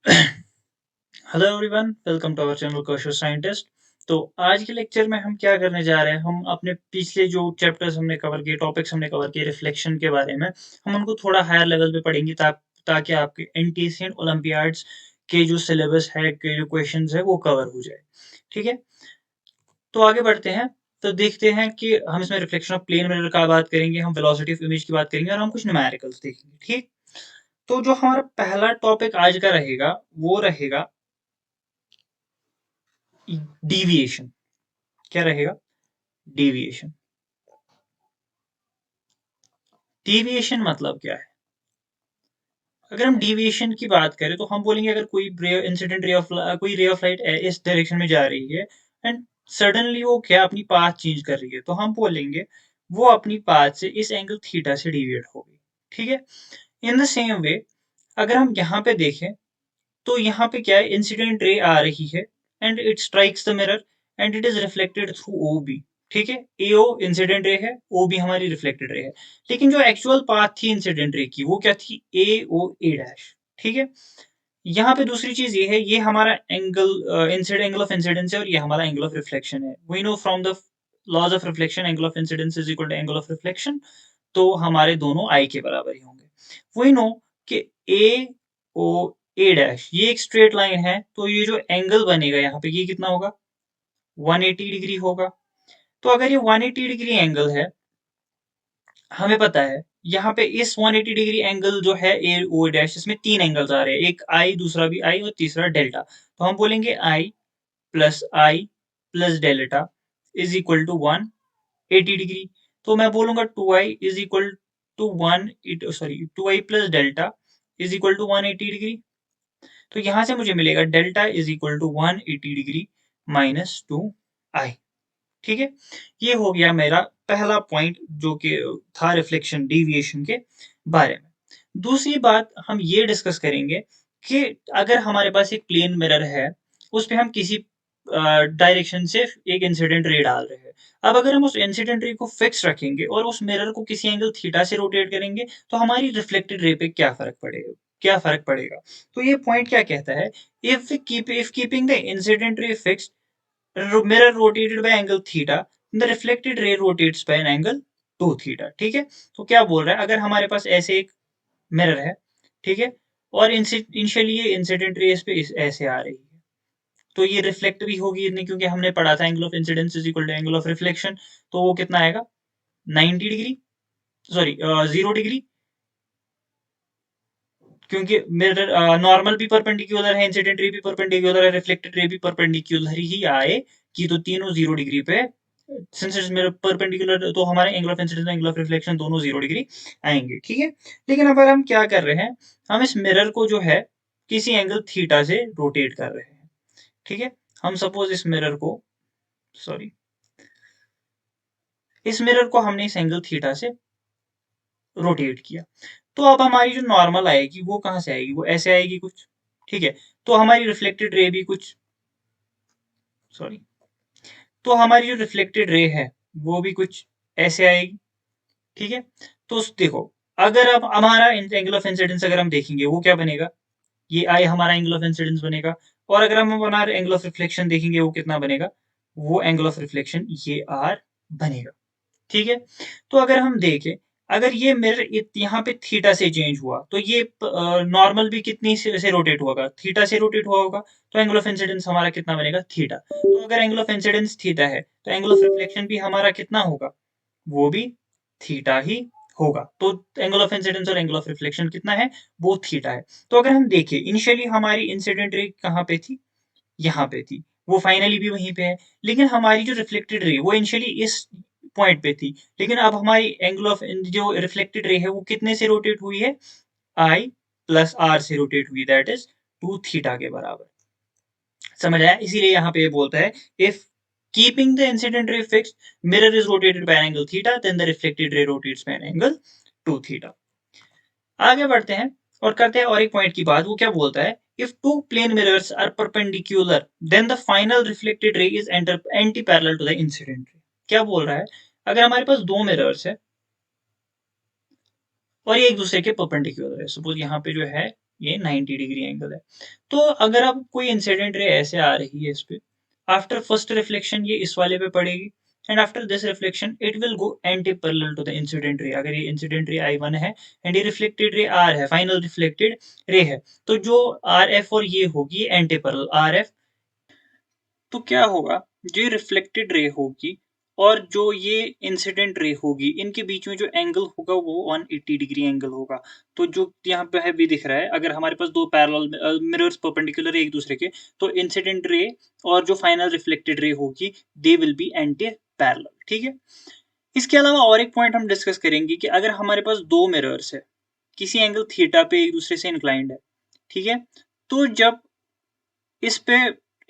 Hello everyone, welcome to our channel Kaushal scientist. तो आज के लेक्चर में हम क्या करने जा रहे हैं, हम अपने पिछले जो चैप्टर्स हमने कवर किए, टॉपिक्स हमने कवर किए रिफ्लेक्शन के बारे में, हम उनको थोड़ा हायर लेवल पे पढ़ेंगे ताकि आपके एनटीएससी ओलंपियाड्स के जो सिलेबस है, के जो क्वेश्चंस है वो कवर हो जाए। ठीक है, तो आगे बढ़ते हैं। तो देखते हैं कि हम इसमें रिफ्लेक्शन ऑफ प्लेन मिरर का बात करेंगे, हम वेलोसिटी ऑफ इमेज की बात करेंगे और हम कुछ न्यूमेरिकल्स देखेंगे। ठीक, तो जो हमारा पहला टॉपिक आज का रहेगा वो रहेगा डेविएशन। क्या रहेगा? डेविएशन। डेविएशन मतलब क्या है? अगर हम डेविएशन की बात करें तो हम बोलेंगे अगर कोई इंसिडेंट रे ऑफ कोई रे ऑफ लाइट इस डायरेक्शन में जा रही है एंड सडनली वो क्या अपनी पाथ चेंज कर रही है, तो हम बोलेंगे वो अपनी पाथ से इस एंगल थीटा से डेविएट हो गई। ठीक है, इन द सेम वे अगर हम यहाँ पे देखें तो यहाँ पे क्या है, इंसिडेंट रे आ रही है and it strikes the mirror and it is reflected through O B. ठीक है, एओ इंसिडेंट रे है, ओ बी हमारी रिफ्लेक्टेड रे है। लेकिन जो एक्चुअल पाथ थी इंसिडेंट रे की वो क्या थी? ए ओ ए डैश। ठीक है, यहाँ पे दूसरी चीज ये है, ये हमारा angle incident angle of incidence है और ये हमारा एंगल ऑफ रिफ्लेक्शन है। We know from the laws of reflection angle of incidence is equal to angle of reflection, तो हमारे दोनों आई के बराबर ही होंगे। वही नो कि ए ओ ए डैश ये एक स्ट्रेट लाइन है, तो ये जो एंगल बनेगा यहाँ पे ये कितना होगा? 180 डिग्री होगा। तो अगर ये 180 डिग्री एंगल है, हमें पता है यहाँ पे इस 180 डिग्री एंगल जो है ए ओ डैश, इसमें तीन एंगल्स आ रहे हैं, एक आई, दूसरा भी आई और तीसरा डेल्टा। तो हम बोलेंगे I plus delta is equal to 180 degree. तो मैं बोलूंगा 2i is equal to one sorry 2i plus delta is equal to 180 degree. तो यहां से मुझे मिलेगा delta is equal to 180 degree minus 2i। ठीक है, ये हो गया मेरा पहला पॉइंट जो कि था रिफ्लेक्शन डेविएशन के बारे में। दूसरी बात हम ये डिस्कस करेंगे कि अगर हमारे पास एक प्लेन मिरर है, उस पे हम किसी डायरेक्शन से एक इंसिडेंट रे डाल रहे हैं। अब अगर हम उस इंसिडेंट रे को फिक्स रखेंगे और उस मिरर को किसी एंगल थीटा से रोटेट करेंगे, तो हमारी रिफ्लेक्टेड रे पे क्या फर्क पड़ेगा? तो ये पॉइंट क्या कहता है, if keeping the incident ray fixed, mirror rotated by angle theta, the reflected ray rotates by an angle 2 theta। ठीक है, तो क्या बोल रहा है, अगर हमारे पास ऐसे एक मिरर है, ठीक है, और इनिशियली ये इंसिडेंट रेस पे ऐसे आ रही है, तो ये रिफ्लेक्ट भी होगी नहीं, क्योंकि हमने पढ़ा था angle of incidence is equal to angle of reflection. तो वो कितना आएगा? 90 डिग्री, सॉरी 0 डिग्री, क्योंकि मिरर नॉर्मल भी परपेंडिकुलर है, इंसिडेंट रे भी परपेंडिकुलर है, रिफ्लेक्टेड रे भी परपेंडिकुलर ही आए कि तो तीनों 0 डिग्री पे, सिंस इट्स मिरर परपेंडिकुलर, तो हमारे angle of incidence angle of reflection दोनों 0 डिग्री आएंगे। ठीक है, लेकिन अब हम क्या कर रहे हैं, हम इस मिरर को जो है किसी एंगल थीटा से रोटेट कर रहे हैं। ठीक है, हम सपोज इस मिरर को, सॉरी, इस मिरर को हमने इस एंगल थीटा से रोटेट किया, तो अब हमारी जो नॉर्मल आएगी वो कहाँ से आएगी? वो ऐसे आएगी कुछ। ठीक है, तो हमारी रिफ्लेक्टेड रे भी कुछ, सॉरी, तो हमारी जो रिफ्लेक्टेड रे है वो भी कुछ ऐसे आएगी। ठीक है, तो देखो, अगर अब हमारा एंगल ऑफ इंसिडेंस अगर हम देखेंगे वो क्या बनेगा, ये आई हमारा एंगल ऑफ इंसिडेंस बनेगा। और अगर हम हमारा एंगल ऑफ रिफ्लेक्शन देखेंगे वो कितना बनेगा, वो एंगल ऑफ रिफ्लेक्शन ये आर बनेगा। ठीक है, तो अगर हम देखें, अगर ये मिरर यहाँ पे थीटा से चेंज हुआ, तो ये नॉर्मल भी कितनी से रोटेट होगा? थीटा से रोटेट हुआ होगा, तो एंगल ऑफ इंसिडेंस हमारा कितना बनेगा? थीटा। तो अगर एंगल ऑफ इंसिडेंस थीटा है, तो एंगल ऑफ रिफ्लेक्शन भी हमारा कितना होगा? वो भी थीटा ही होगा। तो एंगल ऑफ इंसिडेंस और एंगल ऑफ रिफ्लेक्शन कितना है? वो थीटा है। तो अगर हम देखें, इनिशियली हमारी इंसिडेंट रे कहाँ पे थी? यहाँ पे थी, वो फाइनली भी वहीं पे है। लेकिन हमारी जो रिफ्लेक्टेड रे वो इनिशियली इस पॉइंट पे थी, लेकिन अब हमारी एंगल ऑफ जो रिफ्लेक्टेड रे है वो कितने से रोटेट हुई है? आई प्लस आर से रोटेट हुई, दैट इज 2 थीटा के बराबर। समझ आया? इसीलिए यहाँ पे बोलता है, if keeping the incident ray fixed, mirror is rotated by angle theta, then the reflected ray rotates by angle 2 theta. आगे बढ़ते हैं और करते हैं और एक पॉइंट की बात। वो क्या बोलता है, if two plane mirrors are perpendicular then the final reflected ray is anti parallel to the incident ray. क्या बोल रहा है, अगर हमारे पास दो मिरर्स है और ये एक दूसरे के परपेंडिकुलर है, सपोज यहाँ पे जो है ये 90 डिग्री एंगल है। तो अगर अब कोई इंसिडेंट रे ऐसे आ रही है इस पे, आफ्टर फर्स्ट रिफ्लेक्शन ये इस वाले पे पड़ेगी and after this reflection it will go anti parallel to the incident ray. अगर ये इंसिडेंट रे I1 है एंड ये रिफ्लेक्टेड रे R है, फाइनल रिफ्लेक्टेड रे है, तो जो RF और ये होगी एंटी पैरेलल RF। तो क्या होगा, जो रिफ्लेक्टेड रे होगी और जो ये इंसिडेंट रे होगी, इनके बीच में जो एंगल होगा वो 180 डिग्री एंगल होगा। तो जो यहाँ पे है भी दिख रहा है, अगर हमारे पास दो पैरेलल मिरर्स परपेंडिकुलर है एक दूसरे के, तो इंसिडेंट रे और जो फाइनल रिफ्लेक्टेड रे होगी they will be anti parallel. ठीक है। इसके अलावा और एक पॉइंट हम डिस्कस करेंगे कि अगर हमारे पास दो मिरर्स है, किसी एंगल थीटा पे एक दूसरे से इंक्लाइंड है, ठीक है, तो जब इस पे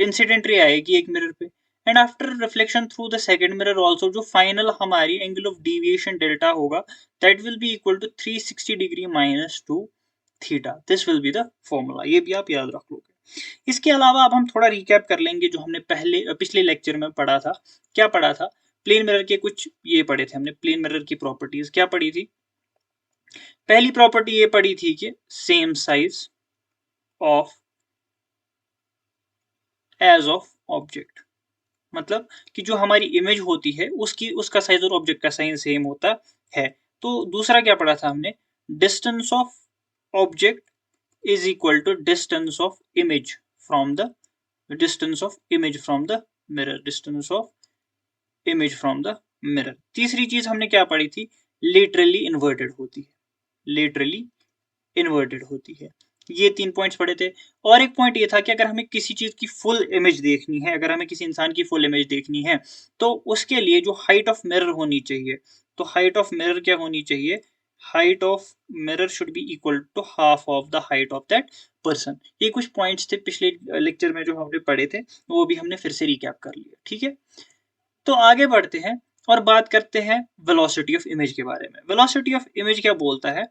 इंसिडेंट रे आएगी एक मिरर पे and after reflection through the second mirror also, जो फाइनल हमारी एंगल ऑफ डेविएशन डेल्टा होगा that will be equal to 360 degree minus 2 theta. This will be the formula, ये भी आप याद रख लोगे। इसके अलावा अब हम थोड़ा रिकैप कर लेंगे जो हमने पिछले लेक्चर में पढ़ा था। क्या पढ़ा था? प्लेन मिरर के कुछ ये पढ़े थे हमने, प्लेन मिरर की प्रॉपर्टीज क्या पढ़ी थी? पहली प्रॉपर्टी ये पढ़ी थी कि same size of as of object, मतलब कि जो हमारी इमेज होती है उसकी उसका साइज और ऑब्जेक्ट का साइज सेम होता है। तो दूसरा क्या पढ़ा था हमने? Distance of object is equal to distance of image from the distance of image from the mirror, distance of image from the mirror. तीसरी चीज हमने क्या पढ़ी थी? लेटरली इन्वर्टेड होती है, लेटरली इन्वर्टेड होती है। ये 3 पॉइंट्स पढ़े थे। और एक पॉइंट ये था कि अगर हमें किसी चीज की फुल इमेज देखनी है, अगर हमें किसी इंसान की फुल इमेज देखनी है, तो उसके लिए जो हाइट ऑफ मिरर होनी चाहिए, तो हाइट ऑफ मिरर क्या होनी चाहिए? Height of mirror should be equal to half of the height of that person. ये कुछ पॉइंट्स थे पिछले लेक्चर में जो हमने पढ़े थे, वो भी हमने फिर से रिकैप कर लिया। ठीक है, तो आगे बढ़ते हैं और बात करते हैं वेलोसिटी ऑफ इमेज के बारे में। वेलोसिटी ऑफ इमेज क्या बोलता है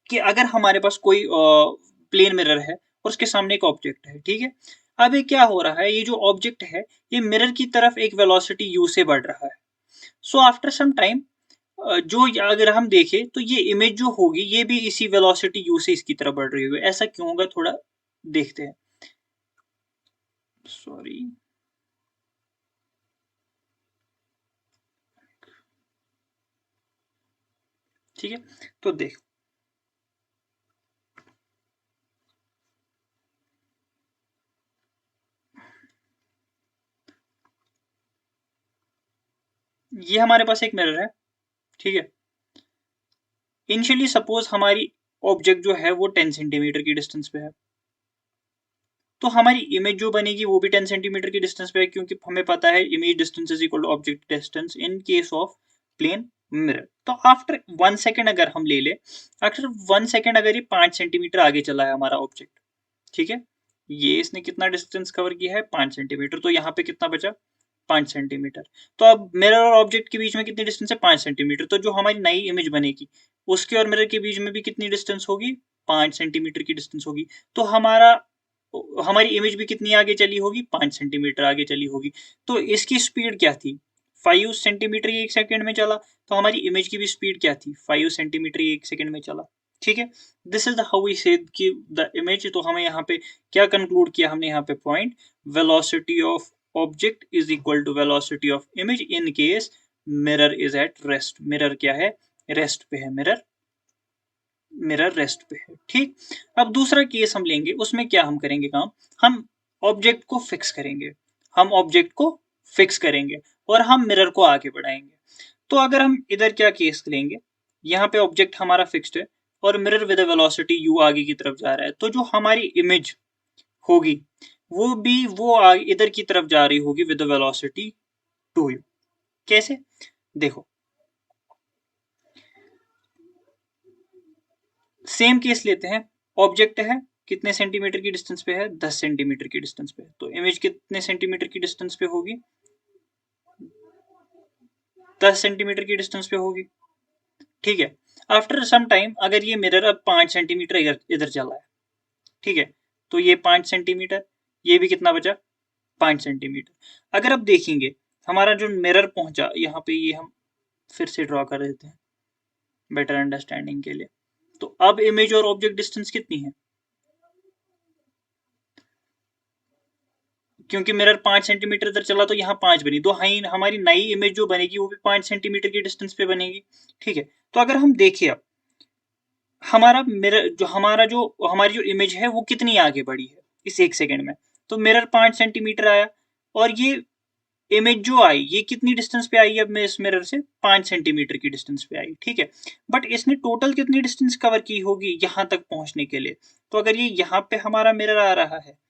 कि अगर हमारे पास कोई प्लेन मिरर है और उसके सामने एक ऑब्जेक्ट है, ठीक है, अब ये क्या हो रहा है, ये जो ऑब्जेक्ट है ये मिरर की तरफ एक वेलोसिटी u से बढ़ रहा है। सो आफ्टर सम टाइम जो अगर हम देखें तो ये इमेज जो होगी ये भी इसी वेलोसिटी u से इसकी तरफ बढ़ रही होगी। ऐसा क्यों होगा, थोड़ा देखते हैं। सॉरी, ठीक है, तो देख, ये हमारे पास एक मिरर है, ठीक है। इनिशियली सपोज हमारी ऑब्जेक्ट जो है वो 10 सेंटीमीटर की डिस्टेंस पे है, तो हमारी इमेज जो बनेगी वो भी 10 सेंटीमीटर की डिस्टेंस पे है, क्योंकि हमें पता है image distance is equal to object distance in case of plane mirror. तो आफ्टर 1 सेकेंड अगर हम ले ले, आफ्टर 1 सेकेंड अगर ये 5 सेंटीमीटर आगे चला है हमारा ऑब्जेक्ट, ठीक है, ये इसने कितना डिस्टेंस कवर किया है? 5 सेंटीमीटर। तो यहाँ पे कितना बचा? 5 सेंटीमीटर। तो अब मिरर और ऑब्जेक्ट के बीच में कितनी डिस्टेंस है? 5 सेंटीमीटर। तो जो हमारी नई इमेज बनेगी उसके और मिरर के बीच में भी कितनी डिस्टेंस होगी? 5 सेंटीमीटर की डिस्टेंस होगी। तो हमारी इमेज भी कितनी आगे चली होगी? 5 सेंटीमीटर आगे चली होगी। तो इसकी स्पीड क्या थी? 5 सेंटीमीटर एक सेकंड में चला। तो हमारी इमेज की भी स्पीड क्या थी? 5 सेंटीमीटर एक सेकंड में चला। ठीक है, this is the how we say कि द इमेज। तो हमें यहाँ पे क्या कंक्लूड किया हमने यहाँ पे point? Velocity of object is equal to velocity of image in case mirror is at rest. Mirror क्या है? रेस्ट पे है। मिरर रेस्ट पे है। ठीक, अब दूसरा केस हम लेंगे, उसमें क्या हम करेंगे काम? हम ऑब्जेक्ट को फिक्स करेंगे, हम ऑब्जेक्ट को फिक्स करेंगे और हम मिरर को आगे बढ़ाएंगे। तो अगर हम इधर क्या केस लेंगे, यहाँ पे ऑब्जेक्ट हमारा फिक्स्ड है और मिरर विद वेलोसिटी u आगे की तरफ जा रहा है, तो जो हमारी इमेज होगी वो भी वो इधर की तरफ जा रही होगी विद वेलोसिटी 2u। कैसे? देखो, सेम केस लेते हैं। ऑब्जेक्ट है, कितने सेंटीमीटर की डिस्टेंस पे है? 10 सेंटीमीटर की डिस्टेंस पे। तो इमेज कितने सेंटीमीटर की डिस्टेंस पे होगी? 10 सेंटीमीटर की डिस्टेंस पे होगी। ठीक है, आफ्टर सम टाइम अगर ये मिरर अब 5 सेंटीमीटर इधर चला है, ठीक है, तो ये 5 सेंटीमीटर, ये भी कितना बचा? 5 सेंटीमीटर। अगर अब देखेंगे हमारा जो मिरर पहुंचा यहाँ पे, ये हम फिर से ड्रॉ कर देते हैं बेटर अंडरस्टैंडिंग के लिए। तो अब इमेज और ऑब्जेक्ट डिस्टेंस कितनी है? क्योंकि मिरर 5 सेंटीमीटर इधर चला तो यहाँ 5 बनी, तो हमारी नई इमेज जो बनेगी वो भी 5 सेंटीमीटर की डिस्टेंस पे बनेगी। ठीक है, तो अगर हम देखें अब हमारा मिरर जो हमारी जो इमेज है वो कितनी आगे बढ़ी है इस 1 सेकंड में। तो मिरर 5 सेंटीमीटर आया और ये इमेज जो आई ये कितनी डिस्टेंस पे आई है, अब मैं इस मिरर से 5 सेंटीमीटर की डिस्टेंस पे आई। ठीक है, बट इसने टोटल कितनी डिस्टेंस कवर की होगी यहाँ तक पहुंचने के लिए। तो अगर ये यहाँ पे हमारा मिरर आ रहा है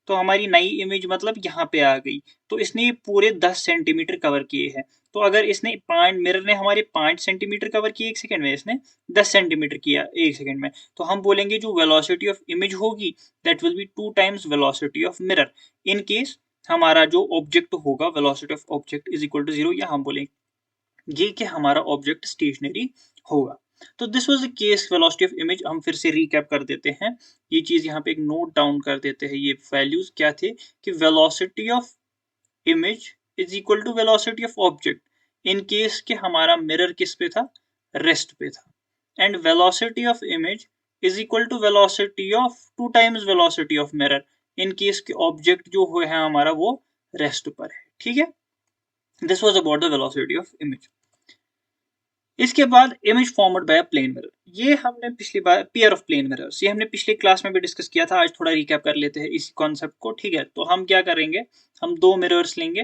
तो हमारी नई इमेज मतलब यहाँ पे आ गई, तो इसने ये पूरे 10 सेंटीमीटर कवर किए हैं। तो अगर इसने मिरर ने हमारे 5 सेंटीमीटर कवर किए 1 सेकंड में, इसने 10 सेंटीमीटर किया 1 सेकंड में, तो हम बोलेंगे जो वेलोसिटी ऑफ इमेज होगी that will be 2 times velocity of mirror. In case हमारा जो ऑब्जेक्ट होगा velocity of object is equal to 0, या हम बोलेंगे ये कि हमारा ऑब्जेक्ट स्टेशनरी होगा। तो this was the case velocity of image. हम फिर से रिकैप कर देते हैं, ये चीज यहाँ पे एक नोट डाउन कर देते हैं। ये वैल्यूज क्या थे कि velocity of image is equal to velocity of object in case के हमारा मिरर किस पे था, रेस्ट पे था, and velocity of image is equal to velocity of 2 times velocity of mirror in case के ऑब्जेक्ट जो है हमारा वो रेस्ट पर है। ठीक है, this was about the velocity of image. इसके बाद image formed by plane mirror, ये हमने पिछली बार पेयर ऑफ प्लेन मिरर्स, ये हमने पिछले क्लास में भी डिस्कस किया था। आज थोड़ा रिकैप कर लेते हैं इस कॉन्सेप्ट को। ठीक है, तो हम क्या करेंगे, हम दो मिरर्स लेंगे,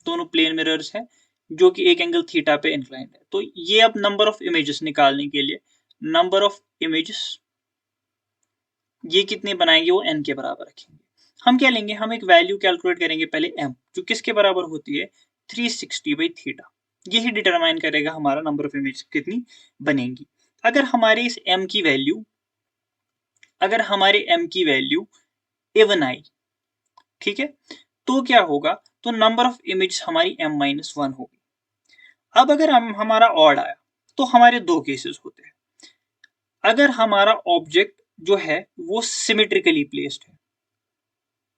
दोनों प्लेन मिरर्स हैं जो कि एक एंगल थीटा पे इंक्लाइंड है। तो ये अब नंबर ऑफ इमेजेस निकालने के लिए नंबर ऑफ इमेजेस ये कितने बनाएंगे, वो n के बराबर रखेंगे। हम क्या लेंगे, हम एक वैल्यू कैलकुलेट करेंगे पहले m, जो किसके बराबर होती है 360 बाई थीटा। यही डिटरमाइन करेगा हमारा नंबर ऑफ इमेज कितनी बनेंगी। अगर हमारे इस m की वैल्यू अगर हमारे m की वैल्यू इवन आई, ठीक है, तो क्या होगा, तो नंबर ऑफ इमेज हमारी m-1 होगी। अब अगर हमारा ऑड आया तो हमारे दो केसेस होते हैं। अगर हमारा ऑब्जेक्ट जो है वो सिमेट्रिकली प्लेस्ड है,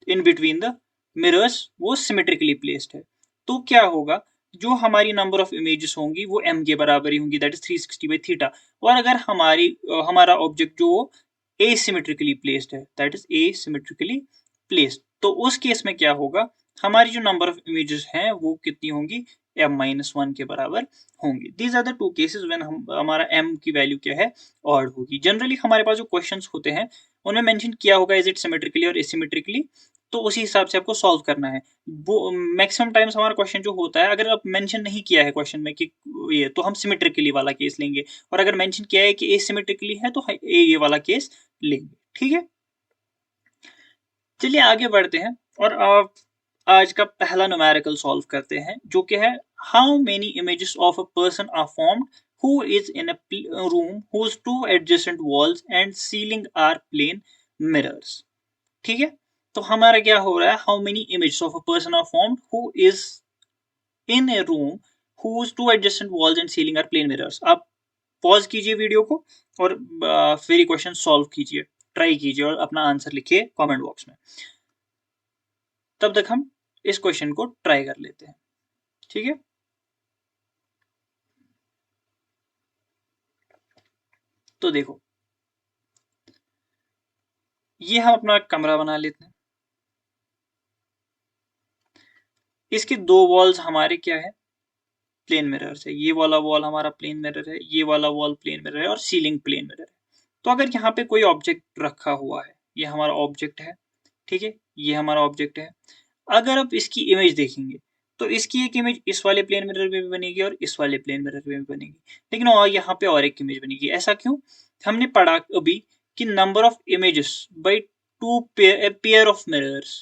इन बिटवीन द मिरर्स वो सिमेट्रिकली प्लेस्ड है, तो क्या होगा, जो हमारी नंबर ऑफ इमेजेस होंगी वो m के बराबर ही होंगी, दैट इज 360 बाई थीटा। और अगर हमारा ऑब्जेक्ट जो एसिमेट्रिकली प्लेस्ड है, दैट इज एसिमेट्रिकली प्लेस्ड, तो उस केस में क्या होगा, हमारी जो नंबर ऑफ इमेजेस हैं वो कितनी होंगी, m-1 के बराबर होंगी। These are the two cases when हमारा m की वैल्यू क्या है, ऑड होगी। जनरली हमारे पास जो क्वेश्चंस होते हैं उनमें मेंशन किया होगा इज इट सिमेट्रिकली और एसिमेट्रिकली, तो उसी हिसाब से आपको सॉल्व करना है। वो मैक्सिमम टाइम्स हमारा क्वेश्चन जो होता है, अगर आप मेंशन नहीं किया है क्वेश्चन में कि ये, तो हम सिमेट्रिकली वाला केस लेंगे, और अगर मेंशन किया है कि एसिमेट्रिकली है तो ये वाला केस लेंगे। ठीक है, चलिए आगे बढ़ते हैं और आज का पहला न्यूमेरिकल सॉल्व करते हैं, जो कि है how many images of a person are formed who is in a room whose two adjacent walls and ceiling are plane mirrors। ठीक है, तो हमारा क्या हो रहा है, how many images of a person are formed who is in a room whose two adjacent walls and ceiling are plane mirrors। आप pause कीजिए वीडियो को और फिर ये क्वेश्चन सॉल्व कीजिए, ट्राई कीजिए और अपना आंसर लिखिए कमेंट बॉक्स में। तब तक हम इस क्वेश्चन को ट्राई कर लेते हैं। ठीक है, तो देखो, ये हम अपना कमरा बना लेते हैं। इसके दो वॉल्स हमारे क्या है, प्लेन मिरर है। ये वाला वॉल हमारा प्लेन मिरर है, ये वाला वॉल प्लेन मिरर है, और सीलिंग प्लेन मिरर है। तो अगर यहाँ पे कोई ऑब्जेक्ट रखा हुआ है, ये हमारा ऑब्जेक्ट है, ठीक है, ये हमारा ऑब्जेक्ट है। अगर आप इसकी इमेज देखेंगे तो इसकी एक इमेज इस वाले प्लेन मिरर में भी बनेगी और इस वाले प्लेन मिरर में भी बनेगी, लेकिन और यहाँ पे और एक इमेज बनेगी। ऐसा क्यों, हमने पढ़ा अभी कि number of images by two pair of mirrors,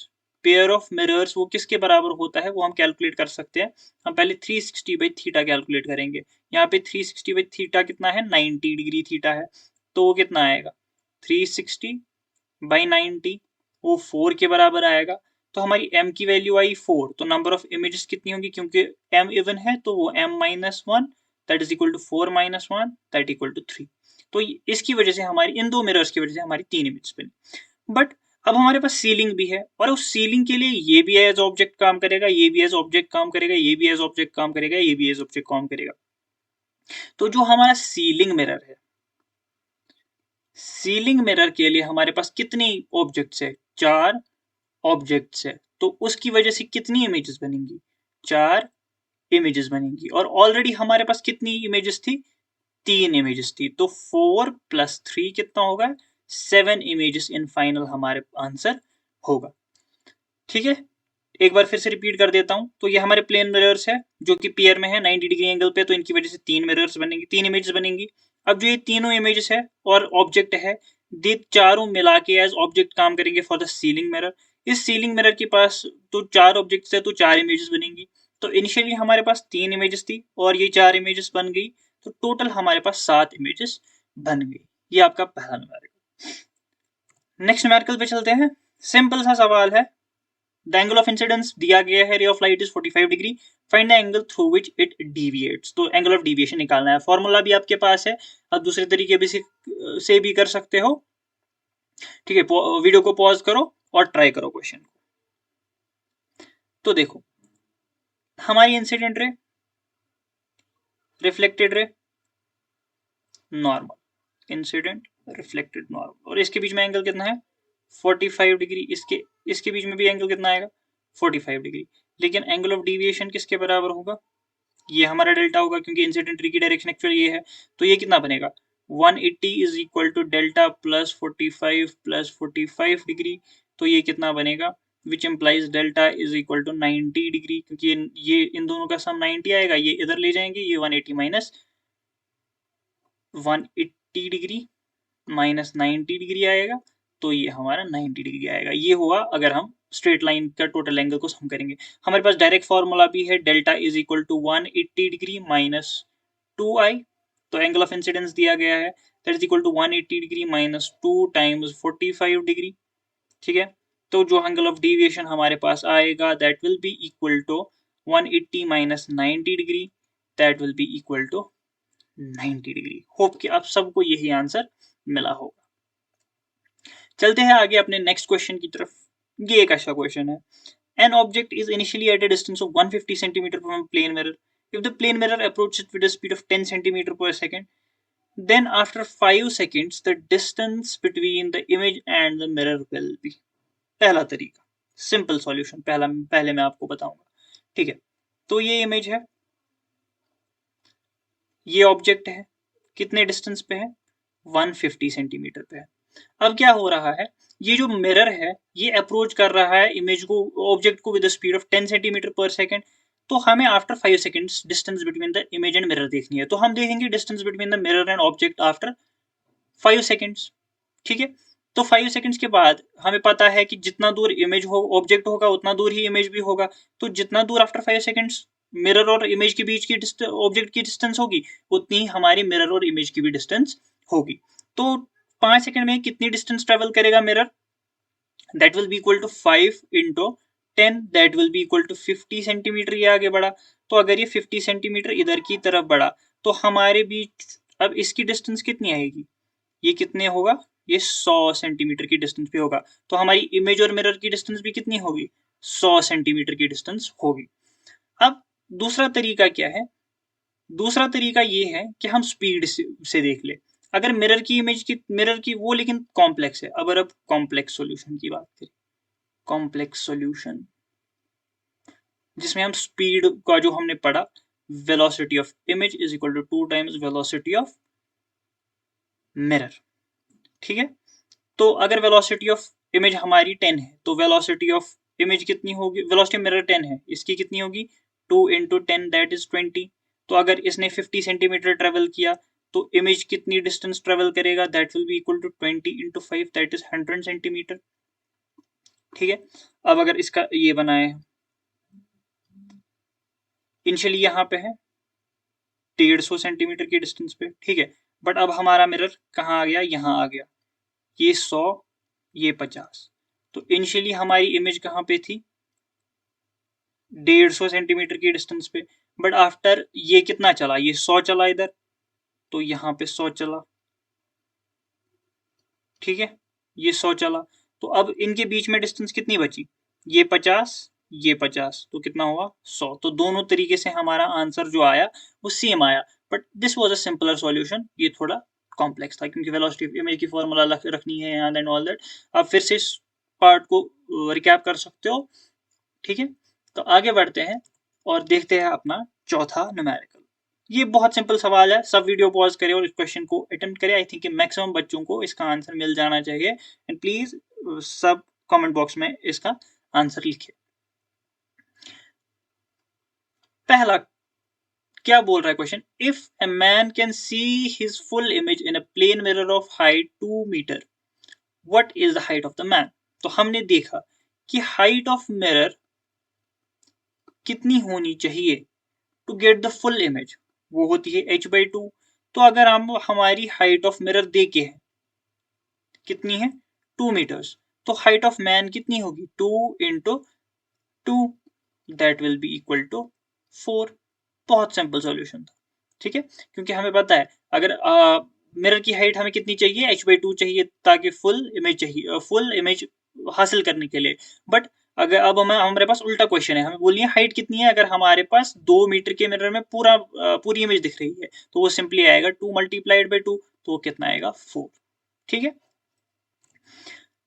pair of mirrors वो किसके बराबर होता है, वो हम कैलकुलेट कर सकते हैं। हम पहले 360 बाई थीटा कैलकुलेट करेंगे। यहाँ पे 360 बाई थीटा कितना है, 90 डिग्री थीटा है, तो वो कितना आएगा, 360 बाई 90, वो 4 के बराबर आएगा। तो हमारी m की वैल्यू आई 4, तो नंबर ऑफ इमेजेस कितनी होंगी, क्योंकि m इवन है तो वो m-1 that is equal to 4-1 that equal to 3। तो इसकी वजह से हमारी इन दो मिरर्स की वजह से हमारी 3 इमेजेस बनी। बट अब हमारे पास सीलिंग भी है, और उस सीलिंग के लिए ये भी एज ऑब्जेक्ट काम करेगा, ये भी एज ऑब्जेक्ट काम करेगा, ये भी एज ऑब्जेक्ट काम करेगा, ये भी एज ऑब्जेक्ट काम करेगा। तो जो हमारा सीलिंग मिरर है, सीलिंग मिरर के लिए हमारे पास कितनी ऑब्जेक्ट्स है, 4 ऑब्जेक्ट्स है। तो उसकी वजह से कितनी इमेजेस बनेंगी, 4 इमेजेस बनेंगी। और ऑलरेडी हमारे पास कितनी इमेजेस थी, 3 इमेजेस थी। तो 4 + 3 कितना होगा, 7 इमेजेस इन फाइनल हमारे आंसर होगा। ठीक है, एक बार फिर से रिपीट कर देता हूं। तो ये हमारे प्लेन मिरर्स है जो कि पेयर में है 90 डिग्री एंगल पे, तो इनकी वजह से 3 मिरर्स बनेंगी, 3 इमेजेस बनेंगी। अब जो ये तीनों इमेजेस है और ऑब्जेक्ट है, ये चारों मिला के एज ऑब्जेक्ट काम करेंगे फॉर द सीलिंग मिरर। इस सीलिंग मिरर के पास तो 4 ऑब्जेक्ट्स है, तो 4 इमेजेस बनेंगी। तो इनिशियली हमारे पास 3 इमेजेस थी और ये 4 इमेजेस बन गई, तो टोटल हमारे पास 7 इमेजेस बन गई। ये आपका पहला न्यूमेरिकल। नेक्स्ट न्यूमेरिकल पे चलते हैं। सिंपल सा सवाल है, द एंगल ऑफ इंसिडेंस दिया गया है, ray of light is 45 degree, find the angle through which it deviates. तो एंगल ऑफ डिविएशन निकालना है, फॉर्मूला भी आपके पास है, आप दूसरे तरीके भी से भी कर सकते हो। ठीक है, वीडियो को पॉज करो और ट्राई करो क्वेश्चन को। तो देखो, हमारी incident ray, reflected ray, normal, incident, reflected, normal, और इसके बीच में एंगल कितना है, 45 डिग्री। इसके बीच में भी एंगल कितना आएगा, 45 डिग्री। लेकिन एंगल ऑफ डिविएशन किसके बराबर होगा, ये हमारा डेल्टा होगा, क्योंकि इंसिडेंट रे की डायरेक्शन एक्चुअली ये है। तो ये कितना बनेगा, 180 is equal to delta plus 45 plus 45 degree. तो ये कितना बनेगा, which implies delta is equal to 90 degree, क्योंकि ये इन दोनों का सम 90 आएगा, ये इधर ले जाएंगे, ये 180 माइनस 180 डिग्री माइनस 90 डिग्री आएगा, तो ये हमारा 90 डिग्री आएगा। ये हुआ अगर हम स्ट्रेट लाइन का टोटल एंगल को सम करेंगे। हमारे पास डायरेक्ट फॉर्मूला भी है, delta is equal to 180 degree minus 2i। तो एंगल ऑफ इंसिडेंस दिया गया है, that is equal to 180 degree minus 2 times 45 degree. ठीक है, तो जो एंगल ऑफ डिविएशन हमारे पास आएगा, that will be equal to 180 minus 90 degree, that will be equal to 90 degree. Hope कि आप सबको यही आंसर मिला होगा। चलते हैं आगे अपने नेक्स्ट क्वेश्चन की तरफ। ये एक अच्छा क्वेश्चन है। An object is initially at a distance of 150 centimeter from a plane mirror. If the plane mirror approaches it with a speed of 10 centimeter per second, then after 5 seconds the distance between the image and the mirror will be. पहला तरीका, simple solution, पहले मैं आपको बताऊंगा। ठीक है, तो ये इमेज है, ये ऑब्जेक्ट है, कितने डिस्टेंस पे है, 150 सेंटीमीटर पे है। अब क्या हो रहा है, ये जो मिरर है ये अप्रोच कर रहा है इमेज को, ऑब्जेक्ट को, with the speed of 10 centimetre पर सेकंड। तो हमें after 5 seconds distance between the image and mirror देखनी है। तो हम देखेंगे distance between the mirror and object after 5 seconds. ठीक है, तो 5 सेकंड्स के बाद हमें पता है कि जितना दूर इमेज हो ऑब्जेक्ट होगा उतना दूर ही इमेज भी होगा। तो जितना दूर आफ्टर 5 सेकंड्स मिरर और इमेज के बीच की ऑब्जेक्ट की डिस्टेंस होगी, उतनी ही हमारी मिरर और इमेज की भी डिस्टेंस होगी। तो 5 सेकंड में कितनी डिस्टेंस ट्रेवल करेगा mirror, that will be equal to 5 into 10, that will be equal to 50 centimetre. ये आगे बढ़ा, तो अगर ये 50 सेंटीमीटर इधर की तरफ बढ़ा, तो हमारे बीच अब इसकी डिस्टेंस कितनी आएगी, ये कितने होगा, ये 100 सेंटीमीटर की डिस्टेंस पे होगा। तो हमारी इमेज और मिरर की डिस्टेंस भी कितनी होगी, 100 सेंटीमीटर की डिस्टेंस होगी। अब दूसरा तरीका क्या है, दूसरा तरीका ये है कि हम स्पीड से देख ले। अगर मिरर की इमेज की, मिरर की वो लेकिन कॉम्प्लेक्स है। अब कॉम्प्लेक्स सॉल्यूशन की बात करें, कॉम्प्लेक्स सॉल्यूशन जिसमें हम स्पीड का जो हमने पढ़ा, velocity of image is equal to 2 times velocity of mirror. ठीक है, तो अगर वेलोसिटी ऑफ इमेज हमारी 10 है, तो वेलोसिटी ऑफ इमेज कितनी होगी, वेलोसिटी ऑफ मिरर 10 है, इसकी कितनी होगी, 2 इंटू 10 दैट इज 20। तो अगर इसने 50 सेंटीमीटर ट्रेवल किया, तो इमेज कितनी डिस्टेंस ट्रेवल करेगा, that will be equal to 20 into 5 that is 100 centimetre. ठीक है, अब अगर इसका ये बनाए, इनिशियली यहाँ पे है 150 सेंटीमीटर की डिस्टेंस पे। ठीक है, बट अब हमारा मिरर कहाँ आ गया, यहाँ आ गया, ये 100, ये 50। तो इनिशियली हमारी इमेज कहाँ पे थी, 150 सेंटीमीटर की डिस्टेंस पे, बट आफ्टर ये कितना चला, ये 100 चला इधर, तो यहाँ पे 100 चला। ठीक है, ये 100 चला, तो अब इनके बीच में डिस्टेंस कितनी बची, ये 50, ये 50, तो कितना हुआ, 100। तो दोनों तरीके से हमारा आंसर जो आया वो सेम आया, but this was a simpler solution. ये थोड़ा कॉम्प्लेक्स था, क्योंकि वेलोसिटी ऑफ इमेज की फॉर्मूला रखनी है एंड ऑल दैट। आप फिर से इस पार्ट को रिकैप कर सकते हो ठीक है, तो आगे बढ़ते हैं और देखते हैं अपना चौथा न्यूमेरिकल। ये बहुत सिंपल सवाल है, सब वीडियो पॉज करें और इस क्वेश्चन को अटेम्प्ट करें। आई थिंक मैक्सिमम बच्चों को इसका आंसर मिल जाना चाहिए। एंड प्लीज सब कमेंट बॉक्स में इसका आंसर लिखिए। पहला क्या बोल रहा है question, if a man can see his full image in a plane mirror of height 2 metre, what is the height of the man. तो हमने देखा कि हाइट ऑफ मिरर कितनी होनी चाहिए to get the full image, वो होती है h/2। तो अगर हम हमारी हाइट ऑफ मिरर देखे हैं कितनी है 2 मीटर्स, तो हाइट ऑफ मैन कितनी होगी 2 × 2, that will be equal to 4। बहुत सिंपल सॉल्यूशन था, ठीक है, क्योंकि हमें पता है अगर मिरर की हाइट हमें कितनी चाहिए h/2 चाहिए ताकि फुल इमेज चाहिए, फुल इमेज हासिल करने के लिए। बट अगर अब हमारे पास उल्टा क्वेश्चन है, हमें बोलिए हाइट कितनी है, अगर हमारे पास 2 मीटर के मिरर में पूरी इमेज दिख रही है तो वो सिंपली आएगा 2 × 2, तो वो कितना आएगा 4। ठीक है,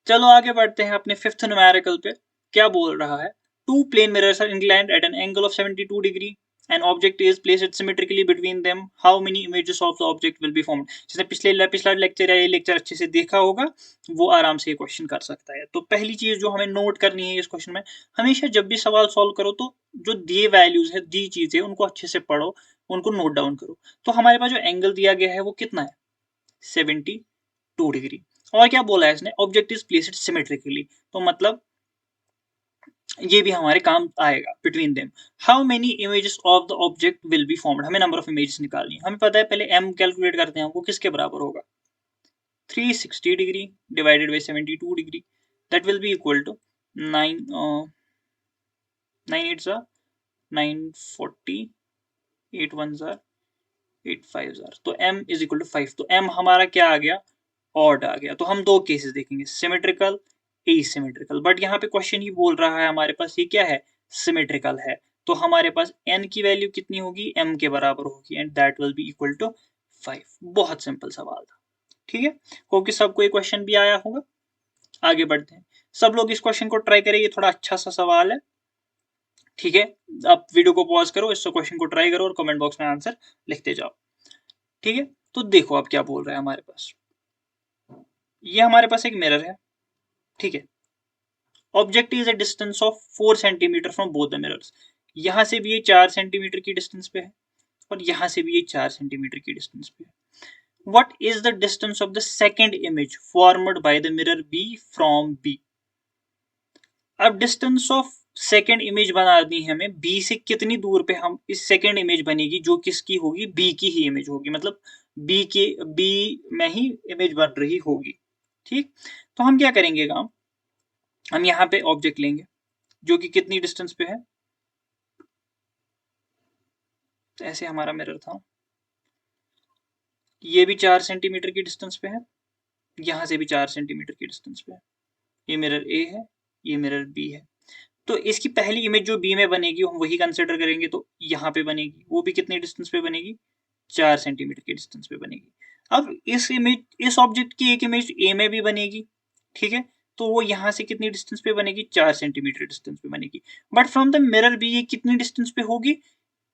चलो आगे बढ़ते हैं अपने फिफ्थ न्यूमेरिकल पे। क्या बोल रहा है, two plane mirrors are inclined at an angle of 72 degree, an object is placed symmetrically between them, how many images of the object will be formed। जिसने पिछला लेक्चर या ये लेक्चर अच्छे से देखा होगा वो आराम से ये क्वेश्चन कर सकता है। तो पहली चीज जो हमें नोट करनी है इस क्वेश्चन में, हमेशा जब भी सवाल सॉल्व करो तो जो दिए वैल्यूज है, दी चीजें, उनको अच्छे से पढ़ो, उनको नोट डाउन करो। तो हमारे पास जो एंगल दिया गया है वो कितना है 72 डिग्री। और क्या बोला है इसने, ऑब्जेक्ट इज प्लेस्ड सिमेट्रिकली, तो मतलब ये भी हमारे काम आएगा between them. How many images of the object will be formed, हमें नंबर ऑफ इमेजेस निकालनी है। हमें पता है पहले m कैलकुलेट करते हैं, वो किसके बराबर होगा 360 degree divided by 72 degree, that will be equal to 9 8 940 8 1 8 5 तो m इज इक्वल टू 5। तो m हमारा क्या आ गया, ऑड आ गया। तो हम दो केसेस देखेंगे, सिमेट्रिकल, एसिमेट्रिकल। बट यहाँ पे क्वेश्चन ही बोल रहा है हमारे पास ये क्या है, सिमेट्रिकल है। तो हमारे पास n की वैल्यू कितनी होगी, m के बराबर होगी, and that will be equal to 5। बहुत सिंपल सवाल था, ठीक है, होप कि सबको ये क्वेश्चन भी आया होगा। आगे बढ़ते हैं, सब लोग इस क्वेश्चन को ट्राई करें, ये थोड़ा अच्छा सा सवाल है, ठीक है। आप वीडियो को पॉज करो, इस क्वेश्चन को ट्राई करो और कमेंट बॉक्स में आंसर लिखते जाओ, ठीक है। तो देखो आप क्या बोल रहे हैं हमारे पास, ये हमारे पास एक मिरर है, ठीक है। Object is a distance of 4 centimetre from both the mirrors. यहां से भी ये 4 सेंटीमीटर की डिस्टेंस पे है और यहां से भी ये 4 सेंटीमीटर की डिस्टेंस पे है। What is the distance of the second image formed by the mirror B from B. अब डिस्टेंस ऑफ सेकंड इमेज बनानी है हमें, बी से कितनी दूर पे हम इस सेकंड इमेज बनेगी, जो किसकी होगी, बी की ही इमेज होगी, मतलब बी में ही इमेज बन रही होगी, ठीक। तो हम क्या करेंगे काम, हम यहाँ पे ऑब्जेक्ट लेंगे जो कि कितनी डिस्टेंस पे है, तो ऐसे हमारा मिरर था, ये भी 4 सेंटीमीटर की डिस्टेंस पे है, यहां से भी 4 सेंटीमीटर की डिस्टेंस पे है। ये मिरर ए है, ये मिरर बी है। तो इसकी पहली इमेज जो बी में बनेगी हम वही कंसिडर करेंगे, तो यहाँ पे बनेगी, वो भी कितनी डिस्टेंस पे बनेगी 4 सेंटीमीटर की डिस्टेंस पे बनेगी। अब इस ऑब्जेक्ट की एक इमेज ए में भी बनेगी, ठीक है, तो वो यहाँ से कितनी डिस्टेंस पे बनेगी 4 सेंटीमीटर डिस्टेंस पे बनेगी। But from the mirror B ये कितनी डिस्टेंस पे होगी,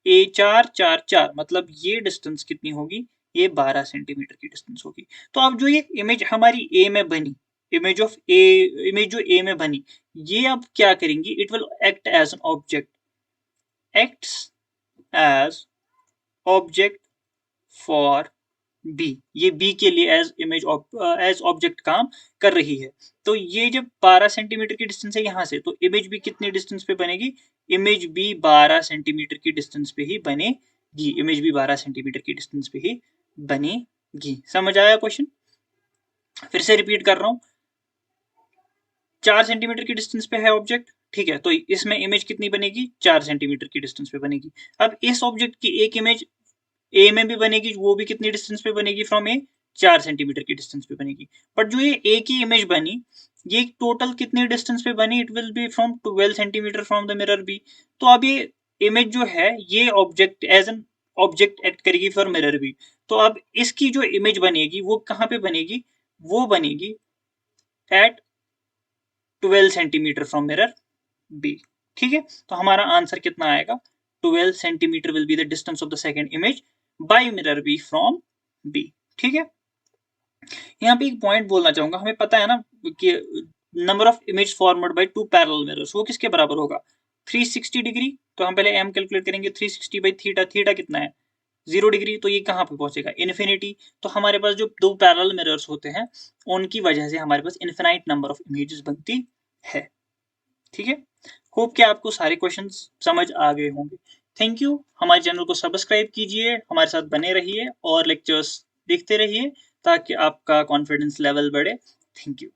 ए 4 4 4, मतलब ये डिस्टेंस कितनी होगी, ये 12 सेंटीमीटर की डिस्टेंस होगी। तो अब जो ये इमेज हमारी ए में बनी, इमेज जो ए में बनी, ये अब क्या करेंगी, it will act as an object, acts as object for B. ये बी के लिए एज ऑब्जेक्ट काम कर रही है। तो ये जब 12 सेंटीमीटर की डिस्टेंस है यहाँ से, तो इमेज बी कितनी डिस्टेंस पे बनेगी, इमेज बी 12 सेंटीमीटर की डिस्टेंस पे ही बनेगी, इमेज बी 12 सेंटीमीटर की डिस्टेंस पे ही बनेगी। समझ आया क्वेश्चन, फिर से रिपीट कर रहा हूं, 4 सेंटीमीटर की डिस्टेंस पे है ऑब्जेक्ट, ठीक है, तो इसमें इमेज कितनी बनेगी 4 सेंटीमीटर की डिस्टेंस पे बनेगी। अब इस ऑब्जेक्ट की एक इमेज ए में भी बनेगी, वो भी कितनी डिस्टेंस पे बनेगी फ्रॉम ए, 4 सेंटीमीटर की डिस्टेंस पे बनेगी। बट जो ये ए की इमेज बनी, ये टोटल कितनी डिस्टेंस पे बनी, it will be from 12 centimetre from the mirror B. तो अब ये इमेज जो है ये object as an object act करेगी फॉर मिरर बी। तो अब इसकी जो इमेज बनेगी वो कहाँ पे बनेगी, वो बनेगी at 12 centimetre from mirror B, ठीक है, तो हमारा आंसर कितना आएगा, 12 centimetre will be the distance of the second image by mirror B from B. ठीक है, यहाँ पे एक पॉइंट बोलना चाहूंगा, हमें पता है ना कि number of image formed by two parallel mirrors वो किसके बराबर होगा, 360 डिग्री। तो हम पहले एम कैलकुलेट करेंगे, 360 बाई थीटा, थीटा कितना है 0 डिग्री, तो ये कहाँ पे पहुंचेगा, इन्फिनिटी। तो हमारे पास जो दो पैरेलल मिरर्स होते हैं उनकी वजह से हमारे पास इन्फिनाइट नंबर ऑफ इमेजेस बनती है। ठीक है, होप कि आपको सारे क्वेश्चंस समझ आ गए होंगे। थैंक यू, हमारे चैनल को सब्सक्राइब कीजिए, हमारे साथ बने रहिए और लेक्चर्स देखते रहिए ताकि आपका कॉन्फिडेंस लेवल बढ़े। Thank you.